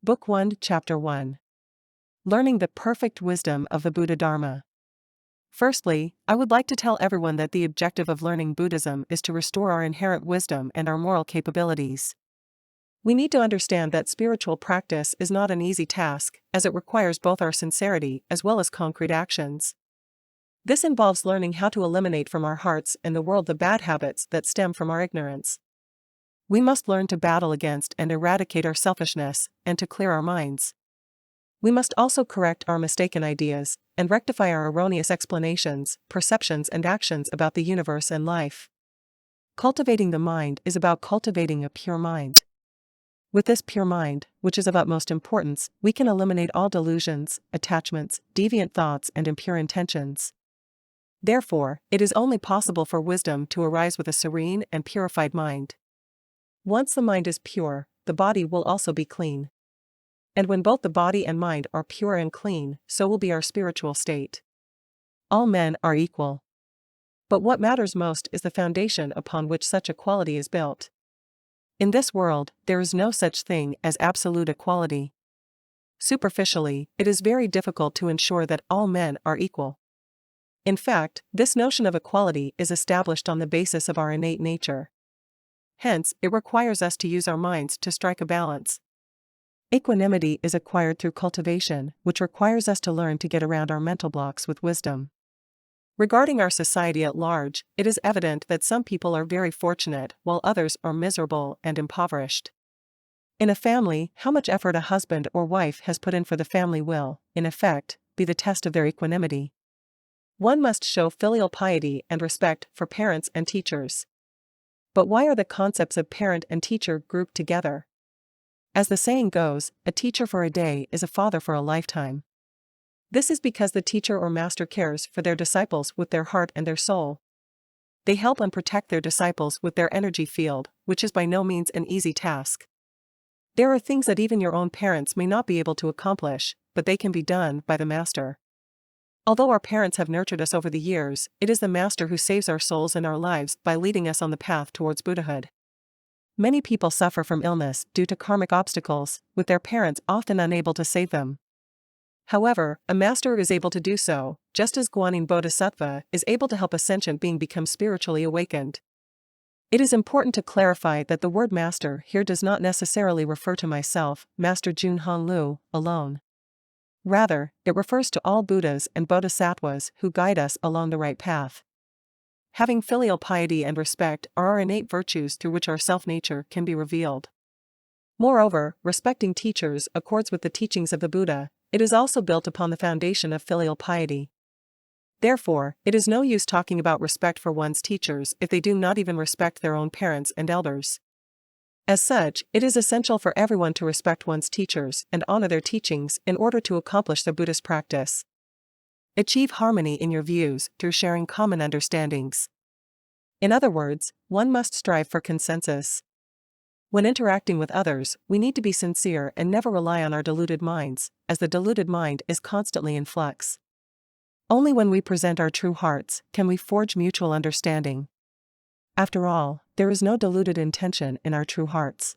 Book 1, Chapter 1. Learning the perfect wisdom of the Buddha Dharma. Firstly, I would like to tell everyone that the objective of learning Buddhism is to restore our inherent wisdom and our moral capabilities. We need to understand that spiritual practice is not an easy task, as it requires both our sincerity as well as concrete actions. This involves learning how to eliminate from our hearts and the world the bad habits that stem from our ignorance. We must learn to battle against and eradicate our selfishness, and to clear our minds. We must also correct our mistaken ideas, and rectify our erroneous explanations, perceptions and actions about the universe and life. Cultivating the mind is about cultivating a pure mind. With this pure mind, which is of utmost importance, we can eliminate all delusions, attachments, deviant thoughts and impure intentions. Therefore, it is only possible for wisdom to arise with a serene and purified mind. Once the mind is pure, the body will also be clean. And when both the body and mind are pure and clean, so will be our spiritual state. All men are equal. But what matters most is the foundation upon which such equality is built. In this world, there is no such thing as absolute equality. Superficially, it is very difficult to ensure that all men are equal. In fact, this notion of equality is established on the basis of our innate nature. Hence, it requires us to use our minds to strike a balance. Equanimity is acquired through cultivation, which requires us to learn to get around our mental blocks with wisdom. Regarding our society at large, it is evident that some people are very fortunate while others are miserable and impoverished. In a family, how much effort a husband or wife has put in for the family will, in effect, be the test of their equanimity. One must show filial piety and respect for parents and teachers. But why are the concepts of parent and teacher grouped together? As the saying goes, a teacher for a day is a father for a lifetime. This is because the teacher or master cares for their disciples with their heart and their soul. They help and protect their disciples with their energy field, which is by no means an easy task. There are things that even your own parents may not be able to accomplish, but they can be done by the master. Although our parents have nurtured us over the years, it is the master who saves our souls and our lives by leading us on the path towards Buddhahood. Many people suffer from illness due to karmic obstacles, with their parents often unable to save them. However, a master is able to do so, just as Guanyin Bodhisattva is able to help a sentient being become spiritually awakened. It is important to clarify that the word master here does not necessarily refer to myself, Master Jun Han Lu, alone. Rather, it refers to all Buddhas and Bodhisattvas who guide us along the right path. Having filial piety and respect are our innate virtues through which our self-nature can be revealed. Moreover, respecting teachers accords with the teachings of the Buddha. It is also built upon the foundation of filial piety. Therefore, it is no use talking about respect for one's teachers if they do not even respect their own parents and elders. As such, it is essential for everyone to respect one's teachers and honor their teachings in order to accomplish the Buddhist practice. Achieve harmony in your views through sharing common understandings. In other words, one must strive for consensus. When interacting with others, we need to be sincere and never rely on our deluded minds, as the deluded mind is constantly in flux. Only when we present our true hearts can we forge mutual understanding. After all, there is no deluded intention in our true hearts.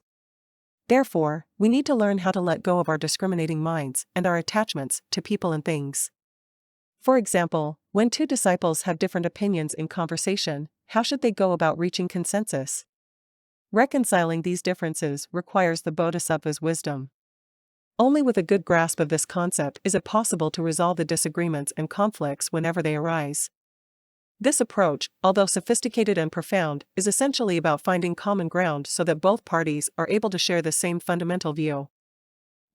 Therefore, we need to learn how to let go of our discriminating minds and our attachments to people and things. For example, when two disciples have different opinions in conversation, how should they go about reaching consensus? Reconciling these differences requires the Bodhisattva's wisdom. Only with a good grasp of this concept is it possible to resolve the disagreements and conflicts whenever they arise. This approach, although sophisticated and profound, is essentially about finding common ground so that both parties are able to share the same fundamental view.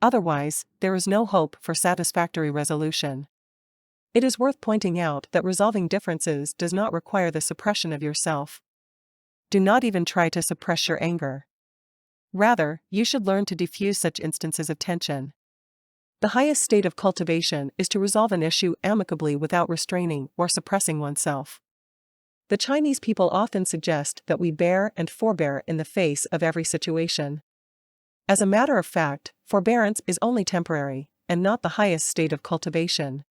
Otherwise, there is no hope for satisfactory resolution. It is worth pointing out that resolving differences does not require the suppression of yourself. Do not even try to suppress your anger. Rather, you should learn to diffuse such instances of tension. The highest state of cultivation is to resolve an issue amicably without restraining or suppressing oneself. The Chinese people often suggest that we bear and forbear in the face of every situation. As a matter of fact, forbearance is only temporary, and not the highest state of cultivation.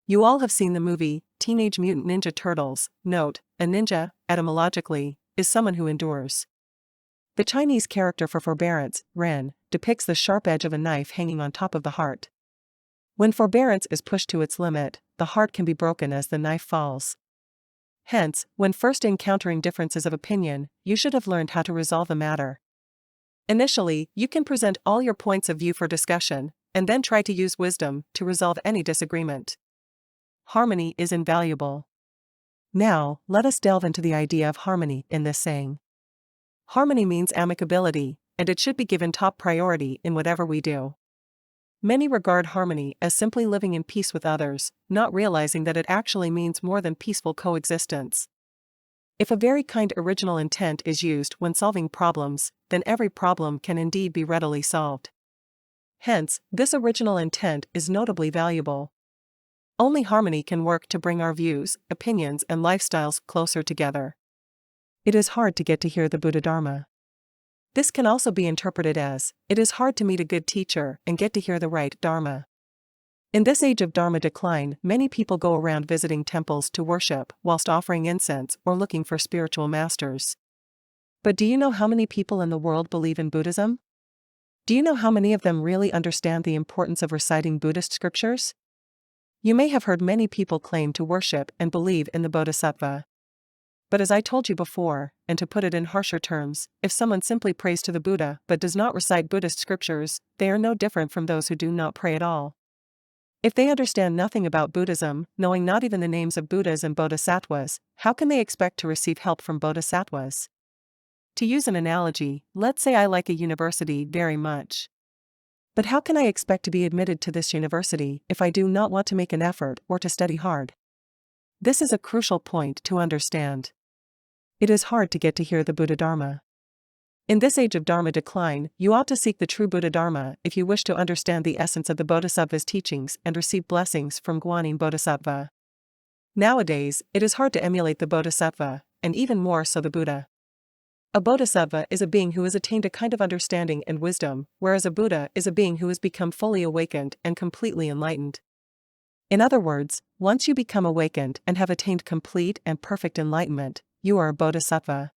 You all have seen the movie, Teenage Mutant Ninja Turtles. Note, a ninja, etymologically, is someone who endures. The Chinese character for forbearance, Ren, depicts the sharp edge of a knife hanging on top of the heart. When forbearance is pushed to its limit, the heart can be broken as the knife falls. Hence, when first encountering differences of opinion, you should have learned how to resolve the matter. Initially, you can present all your points of view for discussion, and then try to use wisdom to resolve any disagreement. Harmony is invaluable. Now, let us delve into the idea of harmony in this saying. Harmony means amicability, and it should be given top priority in whatever we do. Many regard harmony as simply living in peace with others, not realizing that it actually means more than peaceful coexistence. If a very kind original intent is used when solving problems, then every problem can indeed be readily solved. Hence, this original intent is notably valuable. Only harmony can work to bring our views, opinions, and lifestyles closer together. It is hard to get to hear the Buddha Dharma. This can also be interpreted as, it is hard to meet a good teacher and get to hear the right Dharma. In this age of Dharma decline, many people go around visiting temples to worship whilst offering incense or looking for spiritual masters. But do you know how many people in the world believe in Buddhism? Do you know how many of them really understand the importance of reciting Buddhist scriptures? You may have heard many people claim to worship and believe in the Bodhisattva. But as I told you before, and to put it in harsher terms, if someone simply prays to the Buddha but does not recite Buddhist scriptures, they are no different from those who do not pray at all. If they understand nothing about Buddhism, knowing not even the names of Buddhas and Bodhisattvas, how can they expect to receive help from Bodhisattvas? To use an analogy, let's say I like a university very much. But how can I expect to be admitted to this university if I do not want to make an effort or to study hard? This is a crucial point to understand. It is hard to get to hear the Buddha Dharma. In this age of Dharma decline, you ought to seek the true Buddha Dharma if you wish to understand the essence of the Bodhisattva's teachings and receive blessings from Guanyin Bodhisattva. Nowadays, it is hard to emulate the Bodhisattva, and even more so the Buddha. A Bodhisattva is a being who has attained a kind of understanding and wisdom, whereas a Buddha is a being who has become fully awakened and completely enlightened. In other words, once you become awakened and have attained complete and perfect enlightenment, you are a Bodhisattva.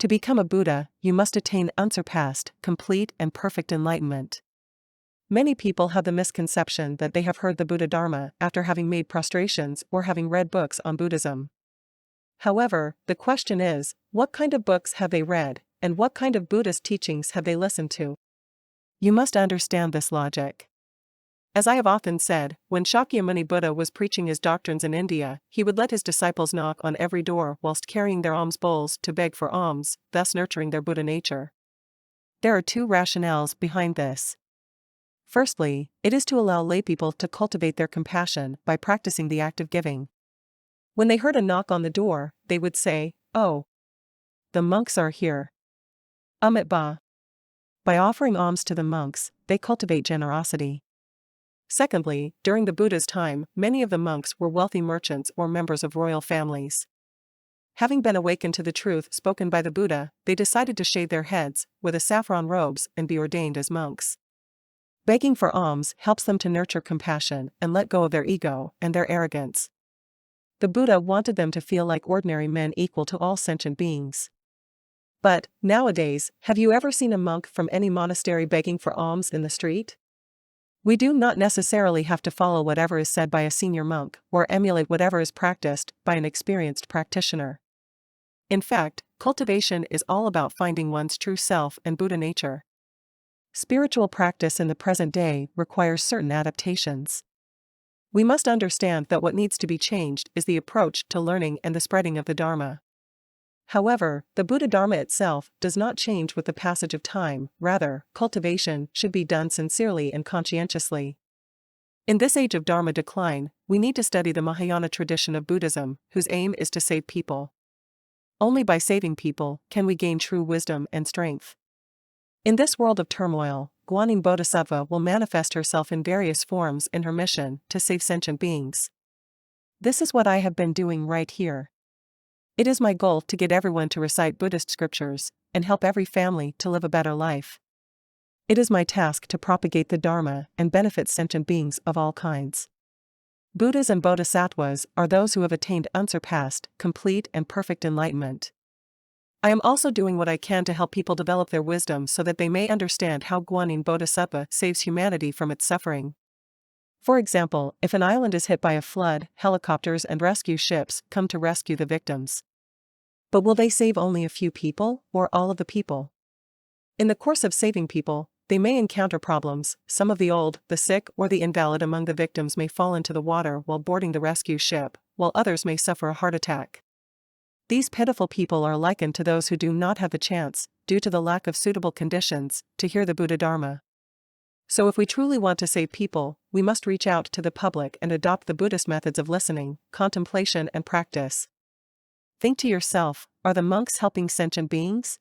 To become a Buddha, you must attain unsurpassed, complete, and perfect enlightenment. Many people have the misconception that they have heard the Buddha Dharma after having made prostrations or having read books on Buddhism. However, the question is, what kind of books have they read, and what kind of Buddhist teachings have they listened to? You must understand this logic. As I have often said, when Shakyamuni Buddha was preaching his doctrines in India, he would let his disciples knock on every door whilst carrying their alms bowls to beg for alms, thus nurturing their Buddha nature. There are two rationales behind this. Firstly, it is to allow laypeople to cultivate their compassion by practicing the act of giving. When they heard a knock on the door, they would say, "Oh, the monks are here. Amit Ba." By offering alms to the monks, they cultivate generosity. Secondly, during the Buddha's time, many of the monks were wealthy merchants or members of royal families. Having been awakened to the truth spoken by the Buddha, they decided to shave their heads, wear the saffron robes, and be ordained as monks. Begging for alms helps them to nurture compassion and let go of their ego and their arrogance. The Buddha wanted them to feel like ordinary men equal to all sentient beings. But, nowadays, have you ever seen a monk from any monastery begging for alms in the street? We do not necessarily have to follow whatever is said by a senior monk or emulate whatever is practiced by an experienced practitioner. In fact, cultivation is all about finding one's true self and Buddha nature. Spiritual practice in the present day requires certain adaptations. We must understand that what needs to be changed is the approach to learning and the spreading of the Dharma. However, the Buddha Dharma itself does not change with the passage of time, rather, cultivation should be done sincerely and conscientiously. In this age of Dharma decline, we need to study the Mahayana tradition of Buddhism, whose aim is to save people. Only by saving people can we gain true wisdom and strength. In this world of turmoil, Guanyin Bodhisattva will manifest herself in various forms in her mission to save sentient beings. This is what I have been doing right here. It is my goal to get everyone to recite Buddhist scriptures and help every family to live a better life. It is my task to propagate the Dharma and benefit sentient beings of all kinds. Buddhas and Bodhisattvas are those who have attained unsurpassed, complete and perfect enlightenment. I am also doing what I can to help people develop their wisdom so that they may understand how Guanyin Bodhisattva saves humanity from its suffering. For example, if an island is hit by a flood, helicopters and rescue ships come to rescue the victims. But will they save only a few people, or all of the people? In the course of saving people, they may encounter problems. Some of the old, the sick, or the invalid among the victims may fall into the water while boarding the rescue ship, while others may suffer a heart attack. These pitiful people are likened to those who do not have the chance, due to the lack of suitable conditions, to hear the Buddha Dharma. So if we truly want to save people, we must reach out to the public and adopt the Buddhist methods of listening, contemplation and practice. Think to yourself, are the monks helping sentient beings?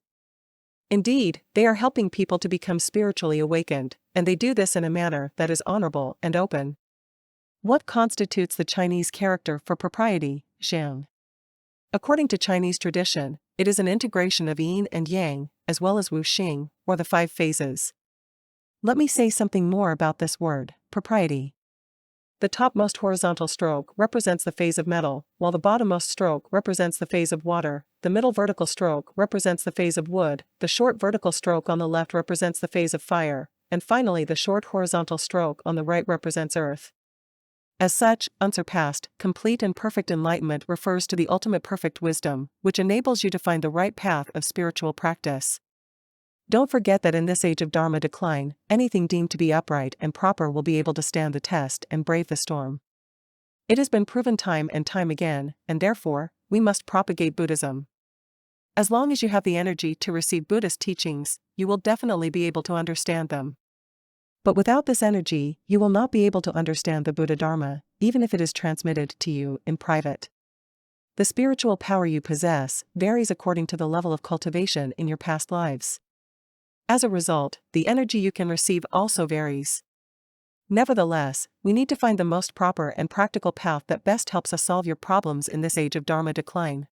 Indeed, they are helping people to become spiritually awakened, and they do this in a manner that is honorable and open. What constitutes the Chinese character for propriety, Zhang? According to Chinese tradition, it is an integration of yin and yang, as well as wuxing, or the 5 phases. Let me say something more about this word, propriety. The topmost horizontal stroke represents the phase of metal, while the bottommost stroke represents the phase of water, the middle vertical stroke represents the phase of wood, the short vertical stroke on the left represents the phase of fire, and finally the short horizontal stroke on the right represents earth. As such, unsurpassed, complete and perfect enlightenment refers to the ultimate perfect wisdom, which enables you to find the right path of spiritual practice. Don't forget that in this age of Dharma decline, anything deemed to be upright and proper will be able to stand the test and brave the storm. It has been proven time and time again, and therefore, we must propagate Buddhism. As long as you have the energy to receive Buddhist teachings, you will definitely be able to understand them. But without this energy, you will not be able to understand the Buddha Dharma, even if it is transmitted to you in private. The spiritual power you possess varies according to the level of cultivation in your past lives. As a result, the energy you can receive also varies. Nevertheless, we need to find the most proper and practical path that best helps us solve your problems in this age of Dharma decline.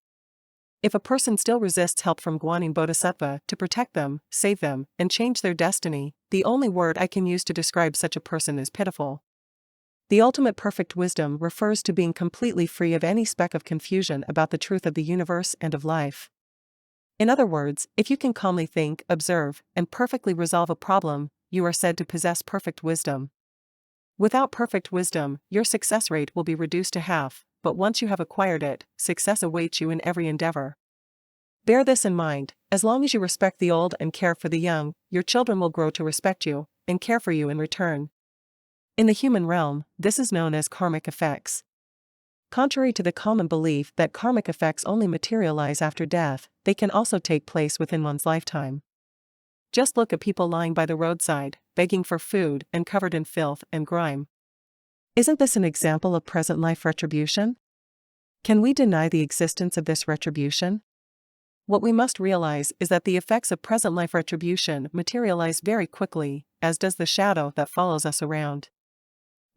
If a person still resists help from Guanyin Bodhisattva to protect them, save them, and change their destiny, the only word I can use to describe such a person is pitiful. The ultimate perfect wisdom refers to being completely free of any speck of confusion about the truth of the universe and of life. In other words, if you can calmly think, observe, and perfectly resolve a problem, you are said to possess perfect wisdom. Without perfect wisdom, your success rate will be reduced to half, but once you have acquired it, success awaits you in every endeavor. Bear this in mind: as long as you respect the old and care for the young, your children will grow to respect you, and care for you in return. In the human realm, this is known as karmic effects. Contrary to the common belief that karmic effects only materialize after death, they can also take place within one's lifetime. Just look at people lying by the roadside, begging for food and covered in filth and grime. Isn't this an example of present life retribution? Can we deny the existence of this retribution? What we must realize is that the effects of present life retribution materialize very quickly, as does the shadow that follows us around.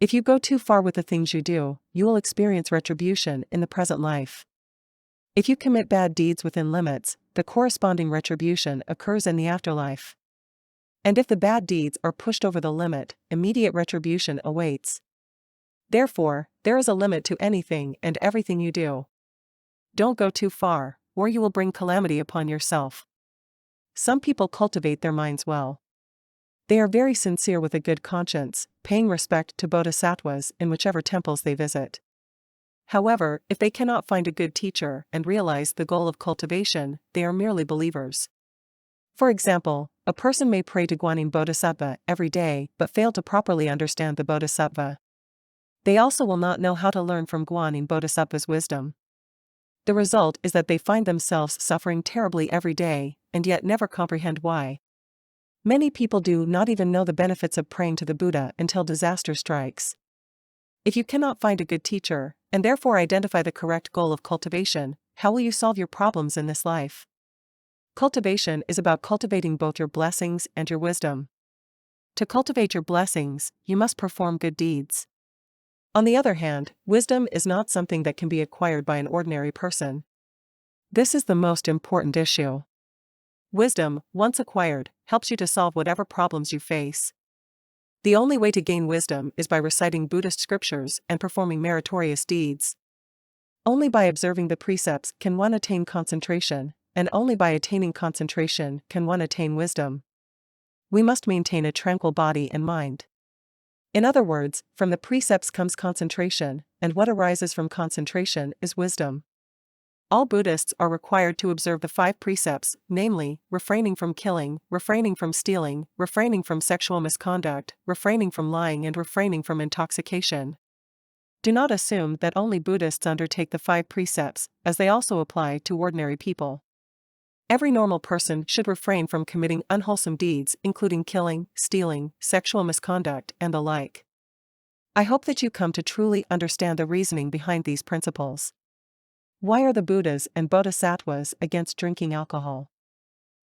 If you go too far with the things you do, you will experience retribution in the present life. If you commit bad deeds within limits, the corresponding retribution occurs in the afterlife. And if the bad deeds are pushed over the limit, immediate retribution awaits. Therefore, there is a limit to anything and everything you do. Don't go too far, or you will bring calamity upon yourself. Some people cultivate their minds well. They are very sincere with a good conscience, paying respect to bodhisattvas in whichever temples they visit. However, if they cannot find a good teacher and realize the goal of cultivation, they are merely believers. For example, a person may pray to Guanyin Bodhisattva every day but fail to properly understand the Bodhisattva. They also will not know how to learn from Guanyin Bodhisattva's wisdom. The result is that they find themselves suffering terribly every day, and yet never comprehend why. Many people do not even know the benefits of praying to the Buddha until disaster strikes. If you cannot find a good teacher, and therefore identify the correct goal of cultivation, how will you solve your problems in this life? Cultivation is about cultivating both your blessings and your wisdom. To cultivate your blessings, you must perform good deeds. On the other hand, wisdom is not something that can be acquired by an ordinary person. This is the most important issue. Wisdom, once acquired, helps you to solve whatever problems you face. The only way to gain wisdom is by reciting Buddhist scriptures and performing meritorious deeds. Only by observing the precepts can one attain concentration, and only by attaining concentration can one attain wisdom. We must maintain a tranquil body and mind. In other words, from the precepts comes concentration, and what arises from concentration is wisdom. All Buddhists are required to observe the 5 precepts, namely, refraining from killing, refraining from stealing, refraining from sexual misconduct, refraining from lying, and refraining from intoxication. Do not assume that only Buddhists undertake the 5 precepts, as they also apply to ordinary people. Every normal person should refrain from committing unwholesome deeds, including killing, stealing, sexual misconduct, and the like. I hope that you come to truly understand the reasoning behind these principles. Why are the Buddhas and Bodhisattvas against drinking alcohol?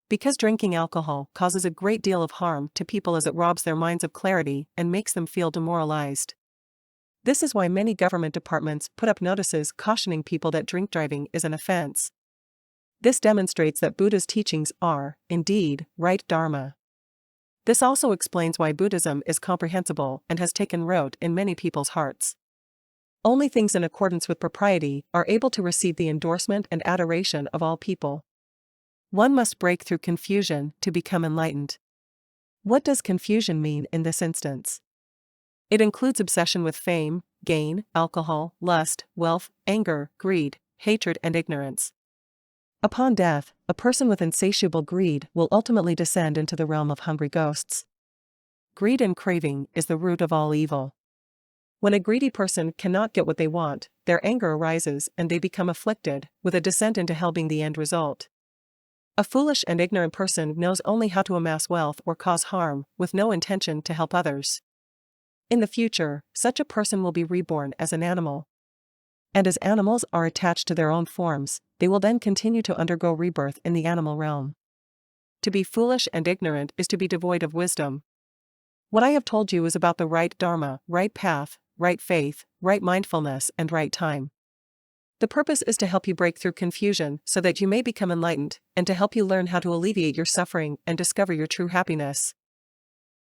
Because drinking alcohol causes a great deal of harm to people, as it robs their minds of clarity and makes them feel demoralized. This is why many government departments put up notices cautioning people that drink driving is an offense. This demonstrates that Buddha's teachings are, indeed, right Dharma. This also explains why Buddhism is comprehensible and has taken root in many people's hearts. Only things in accordance with propriety are able to receive the endorsement and adoration of all people. One must break through confusion to become enlightened. What does confusion mean in this instance? It includes obsession with fame, gain, alcohol, lust, wealth, anger, greed, hatred, and ignorance. Upon death, a person with insatiable greed will ultimately descend into the realm of hungry ghosts. Greed and craving is the root of all evil. When a greedy person cannot get what they want, their anger arises and they become afflicted, with a descent into hell being the end result. A foolish and ignorant person knows only how to amass wealth or cause harm, with no intention to help others. In the future, such a person will be reborn as an animal. And as animals are attached to their own forms, they will then continue to undergo rebirth in the animal realm. To be foolish and ignorant is to be devoid of wisdom. What I have told you is about the right Dharma, right path, right faith, right mindfulness, and right time. The purpose is to help you break through confusion so that you may become enlightened, and to help you learn how to alleviate your suffering and discover your true happiness.